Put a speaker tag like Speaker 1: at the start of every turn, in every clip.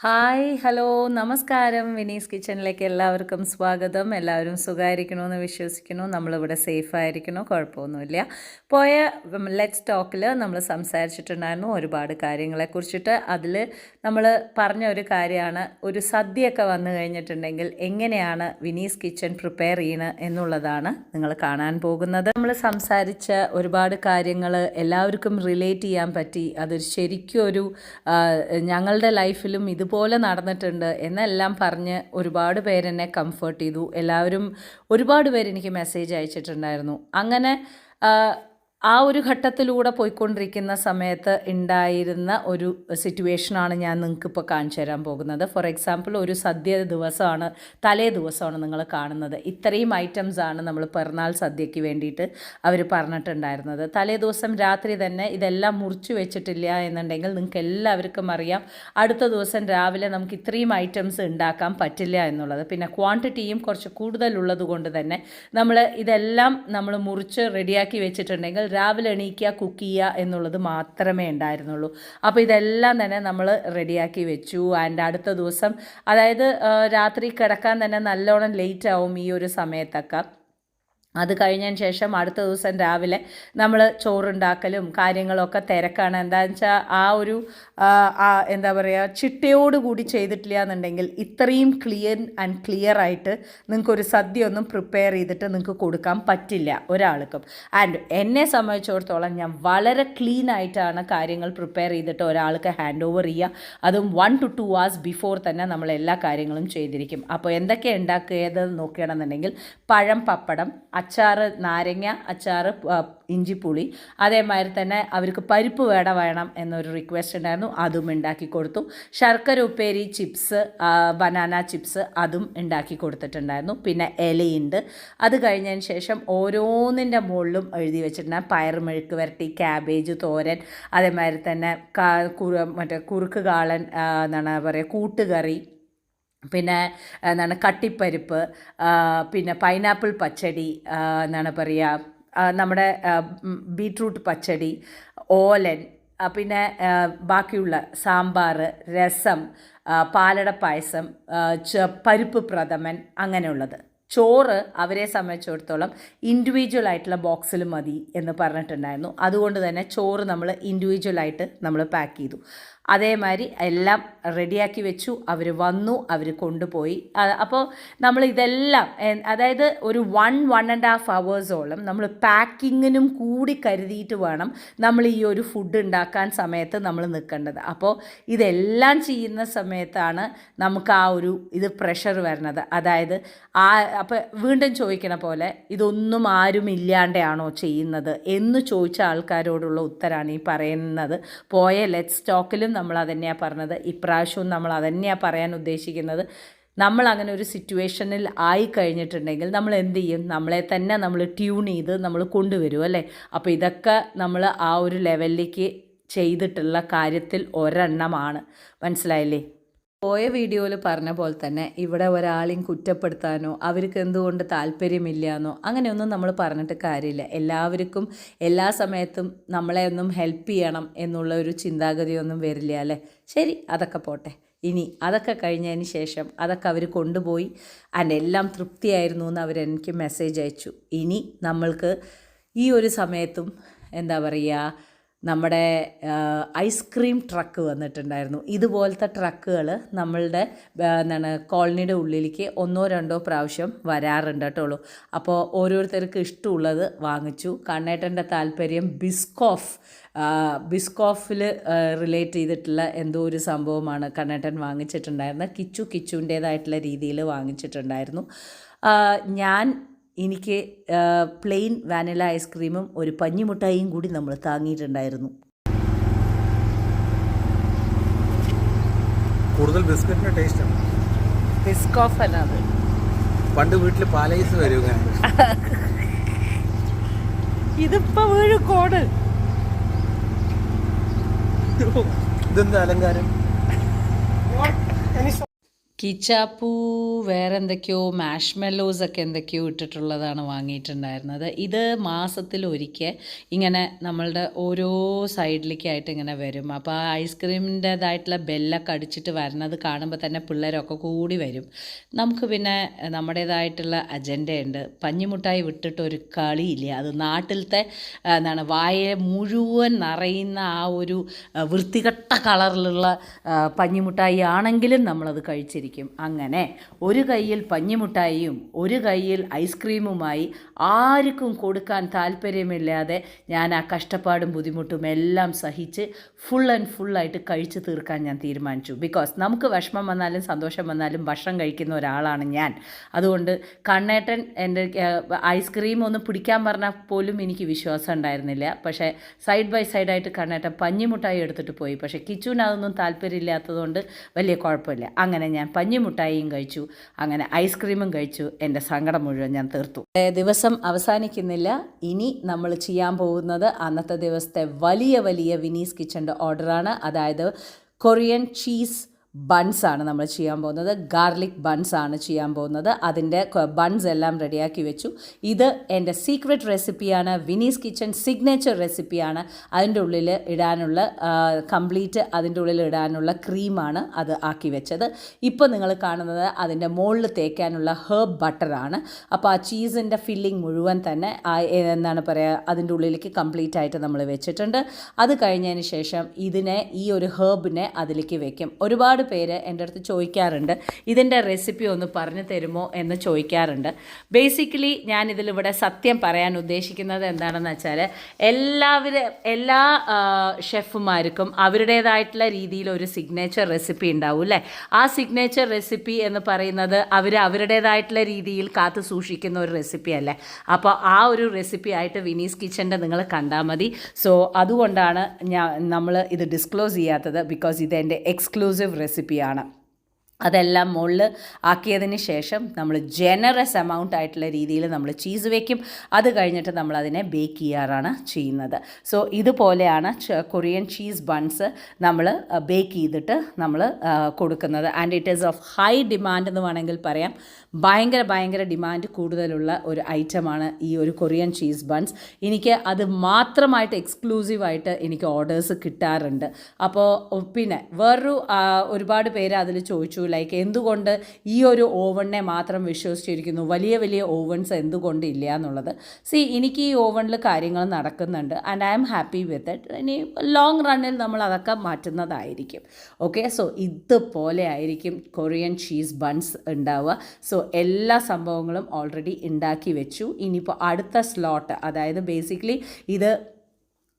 Speaker 1: Hi hello നമസ്കാരം. വിനീസ് കിച്ചണിലേക്ക് എല്ലാവർക്കും സ്വാഗതം. എല്ലാവരും സുഖമായിരിക്കണമെന്ന് വിശ്വസിക്കുന്നു. നമ്മളിവിടെ സേഫായിരിക്കണോ, കുഴപ്പമൊന്നുമില്ല. പോയ ലെറ്റ്സ് ടോക്കിൽ നമ്മൾ സംസാരിച്ചിട്ടുണ്ടായിരുന്നു ഒരുപാട് കാര്യങ്ങളെക്കുറിച്ചിട്ട്. അതിൽ നമ്മൾ പറഞ്ഞ ഒരു കാര്യമാണ്, ഒരു സദ്യയൊക്കെ വന്നു കഴിഞ്ഞിട്ടുണ്ടെങ്കിൽ എങ്ങനെയാണ് വിനീസ് കിച്ചൺ പ്രിപ്പയർ ചെയ്യണത് എന്നുള്ളതാണ് നിങ്ങൾ കാണാൻ പോകുന്നത്. നമ്മൾ സംസാരിച്ച ഒരുപാട് കാര്യങ്ങൾ എല്ലാവർക്കും റിലേറ്റ് ചെയ്യാൻ പറ്റി. അത് ശരിക്കും ഒരു ഞങ്ങളുടെ ലൈഫിലും ഇതുപോലെ നടന്നിട്ടുണ്ട് എന്നെല്ലാം പറഞ്ഞ് ഒരുപാട് പേരെന്നെ കംഫർട്ട് ചെയ്തു. എല്ലാവരും ഒരുപാട് പേര് എനിക്ക് മെസ്സേജ് അയച്ചിട്ടുണ്ടായിരുന്നു. അങ്ങനെ ആ ഒരു ഘട്ടത്തിലൂടെ പോയിക്കൊണ്ടിരിക്കുന്ന സമയത്ത് ഉണ്ടായിരുന്ന ഒരു സിറ്റുവേഷനാണ് ഞാൻ നിങ്ങൾക്കിപ്പോൾ കാണിച്ചു തരാൻ പോകുന്നത്. ഫോർ എക്സാമ്പിൾ, ഒരു സദ്യ ദിവസമാണ്, തലേ ദിവസമാണ് നിങ്ങൾ കാണുന്നത്. ഇത്രയും ഐറ്റംസാണ് നമ്മൾ പിറന്നാൾ സദ്യയ്ക്ക് വേണ്ടിയിട്ട് അവർ പറഞ്ഞിട്ടുണ്ടായിരുന്നത്. തലേ ദിവസം രാത്രി തന്നെ ഇതെല്ലാം മുറിച്ച് വെച്ചിട്ടില്ല എന്നുണ്ടെങ്കിൽ നിങ്ങൾക്ക് എല്ലാവർക്കും അറിയാം, അടുത്ത ദിവസം രാവിലെ നമുക്ക് ഇത്രയും ഐറ്റംസ് ഉണ്ടാക്കാൻ പറ്റില്ല എന്നുള്ളത്. പിന്നെ ക്വാണ്ടിറ്റിയും കുറച്ച് കൂടുതലുള്ളത് കൊണ്ട് തന്നെ നമ്മൾ ഇതെല്ലാം മുറിച്ച് റെഡിയാക്കി വെച്ചിട്ടുണ്ടെങ്കിൽ രാവിലെ എണീക്കുക, കുക്ക് ചെയ്യുക എന്നുള്ളത് മാത്രമേ ഉണ്ടായിരുന്നുള്ളൂ. അപ്പോൾ ഇതെല്ലാം തന്നെ നമ്മൾ റെഡിയാക്കി വെച്ചു. ആൻഡ് അടുത്ത ദിവസം, അതായത് രാത്രി കിടക്കാൻ തന്നെ നല്ലോണം ലേറ്റ് ആവും ഈ ഒരു സമയത്തൊക്കെ. അത് കഴിഞ്ഞതിന് ശേഷം അടുത്ത ദിവസം രാവിലെ നമ്മൾ ചോറുണ്ടാക്കലും കാര്യങ്ങളൊക്കെ തിരക്കാണ്. എന്താണെന്ന് വെച്ചാൽ ആ ഒരു എന്താ പറയുക, ചിട്ടയോടുകൂടി ചെയ്തിട്ടില്ല എന്നുണ്ടെങ്കിൽ ഇത്രയും ക്ലിയർ ആയിട്ട് നിങ്ങൾക്കൊരു സദ്യ ഒന്നും പ്രിപ്പയർ ചെയ്തിട്ട് നിങ്ങൾക്ക് കൊടുക്കാൻ പറ്റില്ല ഒരാൾക്കും. ആൻഡ് എന്നെ സംബന്ധിച്ചിടത്തോളം ഞാൻ വളരെ ക്ലീൻ ആയിട്ടാണ് കാര്യങ്ങൾ പ്രിപ്പയർ ചെയ്തിട്ട് ഒരാൾക്ക് ഹാൻഡ് ഓവർ ചെയ്യുക. അതും 1 to 2 hours ബിഫോർ തന്നെ നമ്മൾ എല്ലാ കാര്യങ്ങളും ചെയ്തിരിക്കും. അപ്പോൾ എന്തൊക്കെ ഉണ്ടാക്കിയത് നോക്കുകയാണെന്നുണ്ടെങ്കിൽ പഴം, പപ്പടം, അച്ചാറ്, നാരങ്ങ അച്ചാറ്, ഇഞ്ചിപ്പുളി, അതേമാതിരി തന്നെ അവർക്ക് പരിപ്പ് വട വേണം എന്നൊരു റിക്വസ്റ്റ് ഉണ്ടായിരുന്നു, അതും ഉണ്ടാക്കി കൊടുത്തു. ശർക്കര ഉപ്പേരി, ചിപ്സ്, ബനാന ചിപ്സ്, അതും ഉണ്ടാക്കി കൊടുത്തിട്ടുണ്ടായിരുന്നു. പിന്നെ ഇലയുണ്ട്. അത് കഴിഞ്ഞതിന് ശേഷം ഓരോന്നിൻ്റെ മുകളിലും എഴുതി വെച്ചിട്ടുണ്ടായിരുന്നു പയർ മെഴുക്ക് വരട്ടി, ക്യാബേജ് തോരൻ, അതേമാതിരി തന്നെ മറ്റേ കുറുക്ക് കാളൻ, എന്താണ് പറയുക, കൂട്ടുകറി, പിന്നെ എന്താണ് കട്ടിപ്പരിപ്പ്, പിന്നെ പൈനാപ്പിൾ പച്ചടി, എന്താണ് പറയുക, നമ്മുടെ ബീട്രൂട്ട് പച്ചടി, ഓലൻ, പിന്നെ ബാക്കിയുള്ള സാമ്പാർ, രസം, പാലട പായസം, പരിപ്പ് പ്രഥമൻ, അങ്ങനെയുള്ളത്. ചോറ് അവരെ സംബന്ധിച്ചിടത്തോളം ഇൻഡിവിജ്വൽ ആയിട്ടുള്ള ബോക്സിൽ മതി എന്ന് പറഞ്ഞിട്ടുണ്ടായിരുന്നു. അതുകൊണ്ട് തന്നെ ചോറ് നമ്മൾ ഇൻഡിവിജ്വലായിട്ട് നമ്മൾ പാക്ക് ചെയ്തു. അതേമാതിരി എല്ലാം റെഡിയാക്കി വെച്ചു. അവർ വന്നു, അവർ കൊണ്ടുപോയി. അപ്പോൾ നമ്മൾ ഇതെല്ലാം, അതായത് ഒരു 1.5 hours നമ്മൾ പാക്കിങ്ങിനും കൂടി കരുതിയിട്ട് വേണം നമ്മൾ ഈ ഒരു ഫുഡ് ഉണ്ടാക്കാൻ സമയത്ത് നമ്മൾ നിൽക്കേണ്ടത്. അപ്പോൾ ഇതെല്ലാം ചെയ്യുന്ന സമയത്താണ് നമുക്ക് ആ ഒരു പ്രഷർ വരുന്നത്. അതായത് അപ്പോൾ വീണ്ടും ചോദിക്കണ പോലെ, ഇതൊന്നും ആരും ഇല്ലാണ്ടാണോ ചെയ്യുന്നത് എന്ന് ചോദിച്ച ആൾക്കാരോടുള്ള ഉത്തരമാണ് ഈ പറയുന്നത്. പോയ ലെറ്റ്സ് ടോക്കിലും നമ്മൾ അതന്നെയാണ് പറഞ്ഞത്, ഇപ്രാവശ്യവും നമ്മൾ അതന്നെയാണ് പറയാൻ ഉദ്ദേശിക്കുന്നത്. നമ്മൾ അങ്ങനെ ഒരു സിറ്റുവേഷനിൽ ആയി കഴിഞ്ഞിട്ടുണ്ടെങ്കിൽ നമ്മൾ എന്ത് ചെയ്യും? നമ്മളെ തന്നെ നമ്മൾ ട്യൂൺ ചെയ്ത് നമ്മൾ കൊണ്ടുവരും, അല്ലേ? അപ്പോൾ ഇതൊക്കെ നമ്മൾ ആ ഒരു ലെവലിലേക്ക് ചെയ്തിട്ടുള്ള കാര്യത്തിൽ ഒരെണ്ണമാണ്. മനസ്സിലായില്ലേ? പോയ വീഡിയോയിൽ പറഞ്ഞ പോലെ തന്നെ ഇവിടെ ഒരാളെയും കുറ്റപ്പെടുത്താനോ അവർക്ക് എന്തുകൊണ്ട് താല്പര്യമില്ലയെന്നോ അങ്ങനെയൊന്നും നമ്മൾ പറഞ്ഞിട്ട് കാര്യമില്ല. എല്ലാവർക്കും എല്ലാ സമയത്തും നമ്മളെ ഒന്നും ഹെൽപ്പ് ചെയ്യണം എന്നുള്ള ഒരു ചിന്താഗതിയൊന്നും വരില്ല, അല്ലേ? ശരി, അതൊക്കെ പോട്ടെ. ഇനി അതൊക്കെ കഴിഞ്ഞതിന് ശേഷം അതൊക്കെ അവർ കൊണ്ടുപോയി ആൻഡ് എല്ലാം തൃപ്തിയായിരുന്നു എന്ന് അവരെനിക്ക് മെസ്സേജ് അയച്ചു. ഇനി നമ്മൾക്ക് ഈ ഒരു സമയത്തും എന്താ പറയുക, നമ്മുടെ ഐസ്ക്രീം ട്രക്ക് വന്നിട്ടുണ്ടായിരുന്നു. ഇതുപോലത്തെ ട്രക്കുകൾ നമ്മളുടെ കോളനിയുടെ ഉള്ളിലേക്ക് 1-2 പ്രാവശ്യം വരാറുണ്ട് കേട്ടോളൂ. അപ്പോൾ ഓരോരുത്തർക്ക് ഇഷ്ടമുള്ളത് വാങ്ങിച്ചു. കണ്ണേട്ടൻ്റെ താല്പര്യം ബിസ്കോഫിൽ റിലേറ്റ് ചെയ്തിട്ടുള്ള എന്തോ ഒരു സംഭവമാണ് കണ്ണേട്ടൻ വാങ്ങിച്ചിട്ടുണ്ടായിരുന്നത്. കിച്ചുവിൻ്റേതായിട്ടുള്ള രീതിയിൽ വാങ്ങിച്ചിട്ടുണ്ടായിരുന്നു. എനിക്ക് പ്ലെയിൻ വാനില ഐസ്ക്രീമും ഒരു പഞ്ഞിമുട്ടായിയും കൂടി നമ്മൾ താങ്ങിയിട്ടുണ്ടായിരുന്നു.
Speaker 2: കൂടുതൽ ബിസ്ക്കറ്റിന്റെ ടേസ്റ്റ് ആണ്.
Speaker 1: ബിസ്കോഫ് ആണ് അത്.
Speaker 2: പണ്ട് വീട്ടിൽ പാലൈസ് വരിക,
Speaker 1: ഇതിപ്പോ വീഴും കോട്.
Speaker 2: ഇതെന്താ അലങ്കാരം?
Speaker 1: കിച്ചാപ്പൂ വേറെ എന്തൊക്കെയോ മാഷ്മെല്ലോസ് ഒക്കെ എന്തൊക്കെയോ ഇട്ടിട്ടുള്ളതാണ് വാങ്ങിയിട്ടുണ്ടായിരുന്നത്. ഇത് മാസത്തിലൊരിക്കൽ ഇങ്ങനെ നമ്മളുടെ ഓരോ സൈഡിലേക്കായിട്ട് ഇങ്ങനെ വരും. അപ്പോൾ ആ ഐസ്ക്രീമിൻ്റേതായിട്ടുള്ള ബെല്ലൊക്കെ അടിച്ചിട്ട് വരുന്നത് കാണുമ്പോൾ തന്നെ പിള്ളേരൊക്കെ കൂടി വരും. നമുക്ക് പിന്നെ നമ്മുടേതായിട്ടുള്ള അജണ്ടയുണ്ട്. പഞ്ഞിമുട്ടായി വിട്ടിട്ടൊരു കളിയില്ല. അത് നാട്ടിലത്തെ വായ മുഴുവൻ നിറയുന്ന ആ ഒരു വൃത്തികെട്ട കളറിലുള്ള പഞ്ഞിമുട്ടായി ആണെങ്കിലും നമ്മളത് കഴിച്ചിരിക്കും. അങ്ങനെ ഒരു കയ്യിൽ പഞ്ഞിമുട്ടായിയും ഒരു കയ്യിൽ ഐസ്ക്രീമുമായി ആർക്കും കൊടുക്കാൻ താല്പര്യമില്ലാതെ ഞാൻ ആ കഷ്ടപ്പാടും ബുദ്ധിമുട്ടും എല്ലാം സഹിച്ച് ഫുൾ ആൻഡ് ഫുള്ളായിട്ട് കഴിച്ച് തീർക്കാൻ ഞാൻ തീരുമാനിച്ചു. ബിക്കോസ് നമുക്ക് വിഷമം വന്നാലും സന്തോഷം വന്നാലും ഭക്ഷണം കഴിക്കുന്ന ഒരാളാണ് ഞാൻ. അതുകൊണ്ട് കണ്ണേട്ടൻ എൻ്റെ ഐസ്ക്രീം ഒന്ന് പിടിക്കാൻ പറഞ്ഞാൽ പോലും എനിക്ക് വിശ്വാസം ഉണ്ടായിരുന്നില്ല. പക്ഷേ സൈഡ് ബൈ സൈഡായിട്ട് കണ്ണേട്ടൻ പഞ്ഞിമുട്ടായി എടുത്തിട്ട് പോയി. പക്ഷേ കിച്ചുവിന് അതൊന്നും താല്പര്യമില്ലാത്തതുകൊണ്ട് വലിയ കുഴപ്പമില്ല. അങ്ങനെ ഞാൻ പഞ്ഞിമുട്ടായിയും കഴിച്ചു, അങ്ങനെ ഐസ്ക്രീമും കഴിച്ചു. എൻ്റെ സങ്കടം മുഴുവൻ ഞാൻ തീർത്തു. ദിവസം അവസാനിക്കുന്നില്ല. ഇനി നമ്മൾ ചെയ്യാൻ പോകുന്നത് അന്നത്തെ ദിവസത്തെ വലിയ വലിയ വിനീസ് കിച്ചൻ്റെ ഓർഡറാണ്. അതായത് കൊറിയൻ ചീസ് ബൺസാണ് നമ്മൾ ചെയ്യാൻ പോകുന്നത്. ഗാർലിക് ബൺസാണ് ചെയ്യാൻ പോകുന്നത്. അതിൻ്റെ ബൺസ് എല്ലാം റെഡിയാക്കി വെച്ചു. ഇത് എൻ്റെ സീക്രട്ട് റെസിപ്പിയാണ്, വിനീസ് കിച്ചൺ സിഗ്നേച്ചർ റെസിപ്പിയാണ്. അതിൻ്റെ ഉള്ളിൽ ഇടാനുള്ള കംപ്ലീറ്റ് അതിൻ്റെ ഉള്ളിൽ ഇടാനുള്ള ക്രീമാണ് അത് ആക്കി വെച്ചത്. ഇപ്പോൾ നിങ്ങൾ കാണുന്നത് അതിൻ്റെ മുകളിൽ തേക്കാനുള്ള ഹെർബ് ബട്ടറാണ്. അപ്പോൾ ആ ചീസിൻ്റെ ഫില്ലിംഗ് മുഴുവൻ തന്നെ എന്താണ് പറയുക അതിൻ്റെ ഉള്ളിലേക്ക് കംപ്ലീറ്റ് ആയിട്ട് നമ്മൾ വെച്ചിട്ടുണ്ട്. അത് കഴിഞ്ഞതിന് ശേഷം ഇതിനെ ഈ ഒരു ഹെർബിനെ അതിലേക്ക് വെക്കും. ഒരുപാട് പേര് എൻ്റെ അടുത്ത് ചോദിക്കാറുണ്ട്, ഇതിൻ്റെ റെസിപ്പി ഒന്ന് പറഞ്ഞു തരുമോ എന്ന് ചോദിക്കാറുണ്ട്. ബേസിക്കലി ഞാൻ ഇതിലിവിടെ സത്യം പറയാൻ ഉദ്ദേശിക്കുന്നത് എന്താണെന്ന് വെച്ചാൽ എല്ലാ ഷെഫുമാർക്കും അവരുടേതായിട്ടുള്ള രീതിയിൽ ഒരു സിഗ്നേച്ചർ റെസിപ്പി ഉണ്ടാവും അല്ലേ. ആ സിഗ്നേച്ചർ റെസിപ്പി എന്ന് പറയുന്നത് അവരുടേതായിട്ടുള്ള രീതിയിൽ കാത്തു സൂക്ഷിക്കുന്ന ഒരു റെസിപ്പി അല്ലേ. അപ്പോൾ ആ ഒരു റെസിപ്പി ആയിട്ട് വിനീസ് കിച്ചൻ്റെ നിങ്ങൾ കണ്ടാൽ മതി. സോ അതുകൊണ്ടാണ് നമ്മൾ ഇത് ഡിസ്ക്ലോസ് ചെയ്യാത്തത്. ബിക്കോസ് ഇതെൻ്റെ എക്സ്ക്ലൂസീവ് റെസിപ്പിയാണ്. അതെല്ലാം മുകളിൽ ആക്കിയതിന് ശേഷം നമ്മൾ ജനറസ് എമൗണ്ട് ആയിട്ടുള്ള രീതിയിൽ നമ്മൾ ചീസ് വയ്ക്കും. അത് കഴിഞ്ഞിട്ട് നമ്മളതിനെ ബേക്ക് ചെയ്യാറാണ് ചെയ്യുന്നത്. സോ ഇതുപോലെയാണ് കൊറിയൻ ചീസ് ബൺസ് നമ്മൾ ബേക്ക് ചെയ്തിട്ട് നമ്മൾ കൊടുക്കുന്നത്. And it is of high demand എന്ന് വേണമെങ്കിൽ പറയാം. ഭയങ്കര ഡിമാൻഡ് കൂടുതലുള്ള ഒരു ഐറ്റമാണ് ഈ ഒരു കൊറിയൻ ചീസ് ബൺസ്. എനിക്ക് അത് മാത്രമായിട്ട് എക്സ്ക്ലൂസീവായിട്ട് എനിക്ക് ഓർഡേഴ്സ് കിട്ടാറുണ്ട്. അപ്പോൾ പിന്നെ ഒരുപാട് പേര് അതിൽ ചോദിച്ചു, ലൈക്ക് എന്തുകൊണ്ട് ഈ ഒരു ഓവണിനെ മാത്രം വിശ്വസിച്ചിരിക്കുന്നു, വലിയ ഓവൻസ് എന്തുകൊണ്ട് ഇല്ല എന്നുള്ളത്. എനിക്ക് ഈ ഓവണിൽ കാര്യങ്ങൾ നടക്കുന്നുണ്ട് and I am happy with it. ഇനി ലോങ് റണ്ണിൽ നമ്മൾ അതൊക്കെ മാറ്റുന്നതായിരിക്കും. ഓക്കെ, സോ ഇതുപോലെ ആയിരിക്കും കൊറിയൻ ചീസ് ബൺസ് ഉണ്ടാവുക. സോ എല്ലാ സംഭവങ്ങളും ഓൾറെഡി ഉണ്ടാക്കി വെച്ചു. ഇനിയിപ്പോൾ അടുത്ത സ്ലോട്ട്, അതായത് ബേസിക്കലി ഇത്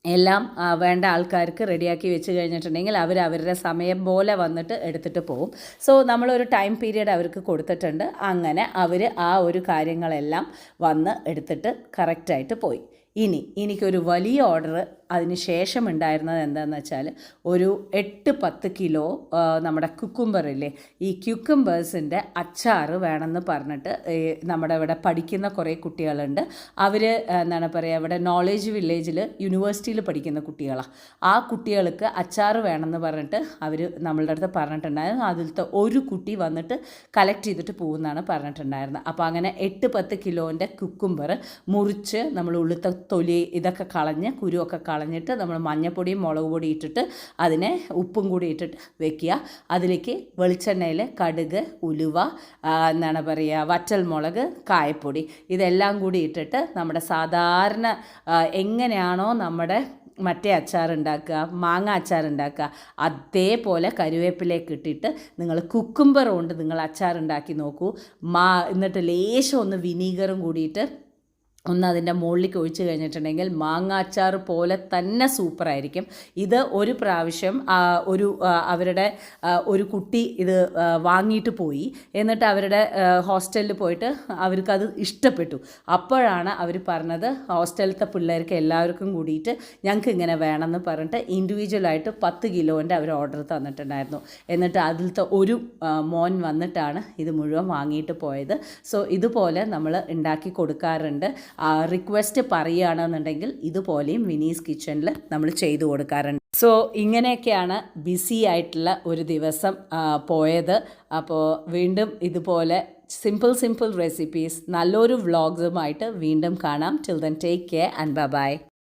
Speaker 1: എല്ലാം വേണ്ട ആൾക്കാർക്ക് റെഡിയാക്കി വെച്ച് കഴിഞ്ഞിട്ടുണ്ടെങ്കിൽ അവരുടെ സമയം പോലെ വന്നിട്ട് എടുത്തിട്ട് പോകും. സോ നമ്മളൊരു ടൈം പീരീഡ് അവർക്ക് കൊടുത്തിട്ടുണ്ട്. അങ്ങനെ അവർ ആ ഒരു കാര്യങ്ങളെല്ലാം വന്ന് എടുത്തിട്ട് കറക്റ്റായിട്ട് പോയി. എനിക്കൊരു വലിയ ഓർഡർ അതിന് ശേഷം ഉണ്ടായിരുന്നത് എന്താണെന്ന് വെച്ചാൽ ഒരു 8-10 കിലോ നമ്മുടെ കുക്കുംബറില്ലേ, ഈ ക്യുക്കുംബേഴ്സിൻ്റെ അച്ചാർ വേണമെന്ന് പറഞ്ഞിട്ട് നമ്മുടെ ഇവിടെ പഠിക്കുന്ന കുറേ കുട്ടികളുണ്ട്. അവർ എന്താണ് പറയുക, ഇവിടെ നോളേജ് വില്ലേജിൽ യൂണിവേഴ്സിറ്റിയിൽ പഠിക്കുന്ന കുട്ടികളാണ്. ആ കുട്ടികൾക്ക് അച്ചാർ വേണമെന്ന് പറഞ്ഞിട്ട് അവർ നമ്മളുടെ അടുത്ത് പറഞ്ഞിട്ടുണ്ടായിരുന്നു. അതിലത്തെ ഒരു കുട്ടി വന്നിട്ട് കളക്ട് ചെയ്തിട്ട് പോകുമെന്നാണ് പറഞ്ഞിട്ടുണ്ടായിരുന്നത്. അപ്പോൾ അങ്ങനെ 8-10 കിലോൻ്റെ കുക്കുംബർ മുറിച്ച് നമ്മൾ ഉള്ളിലത്തെ തൊലി ഇതൊക്കെ കളഞ്ഞ് കുരുവൊക്കെ കളഞ്ഞിട്ട് നമ്മൾ മഞ്ഞപ്പൊടിയും മുളക് പൊടി ഇട്ടിട്ട് അതിനെ ഉപ്പും കൂടി ഇട്ടിട്ട് വെക്കുക. അതിലേക്ക് വെളിച്ചെണ്ണയിൽ കടുക്, ഉലുവ, എന്താണ് പറയുക, വറ്റൽ മുളക്, കായപ്പൊടി ഇതെല്ലാം കൂടി ഇട്ടിട്ട് നമ്മുടെ സാധാരണ എങ്ങനെയാണോ നമ്മുടെ മറ്റേ അച്ചാർ ഉണ്ടാക്കുക, മാങ്ങ അച്ചാർ ഉണ്ടാക്കുക, അതേപോലെ കരുവേപ്പിലേക്ക് ഇട്ടിട്ട് നിങ്ങൾ കുക്കുംബർ കൊണ്ട് നിങ്ങൾ അച്ചാർ ഉണ്ടാക്കി നോക്കൂ. എന്നിട്ട് ലേശം ഒന്ന് വിനീഗറും കൂടിയിട്ട് അതിൻ്റെ മുകളിലേക്ക് ഒഴിച്ച് കഴിഞ്ഞിട്ടുണ്ടെങ്കിൽ മാങ്ങ അച്ചാർ പോലെ തന്നെ സൂപ്പറായിരിക്കും. ഇത് ഒരു പ്രാവശ്യം അവരുടെ ഒരു കുട്ടി ഇത് വാങ്ങിയിട്ട് പോയി. എന്നിട്ട് അവരുടെ ഹോസ്റ്റലിൽ പോയിട്ട് അവർക്കത് ഇഷ്ടപ്പെട്ടു. അപ്പോഴാണ് അവർ പറഞ്ഞത്, ഹോസ്റ്റലിലത്തെ പിള്ളേർക്ക് എല്ലാവർക്കും കൂടിയിട്ട് ഞങ്ങൾക്ക് ഇങ്ങനെ വേണമെന്ന് പറഞ്ഞിട്ട് ഇൻഡിവിജ്വലായിട്ട് 10 കിലോൻ്റെ അവർ ഓർഡർ തന്നിട്ടുണ്ടായിരുന്നു. എന്നിട്ട് അതിലത്തെ ഒരു മോൻ വന്നിട്ടാണ് ഇത് മുഴുവൻ വാങ്ങിയിട്ട് പോയത്. സോ ഇതുപോലെ നമ്മൾ ഉണ്ടാക്കി കൊടുക്കാറുണ്ട്. റിക്വസ്റ്റ് പറയുകയാണെന്നുണ്ടെങ്കിൽ ഇതുപോലെയും വിനീസ് കിച്ചണിൽ നമ്മൾ ചെയ്തു കൊടുക്കാറുണ്ട്. സോ ഇങ്ങനെയൊക്കെയാണ് ബിസി ആയിട്ടുള്ള ഒരു ദിവസം പോയത്. അപ്പോൾ വീണ്ടും ഇതുപോലെ സിമ്പിൾ റെസിപ്പീസ് നല്ലൊരു വ്ളോഗ്സുമായിട്ട് വീണ്ടും കാണാം. Till then take care and by.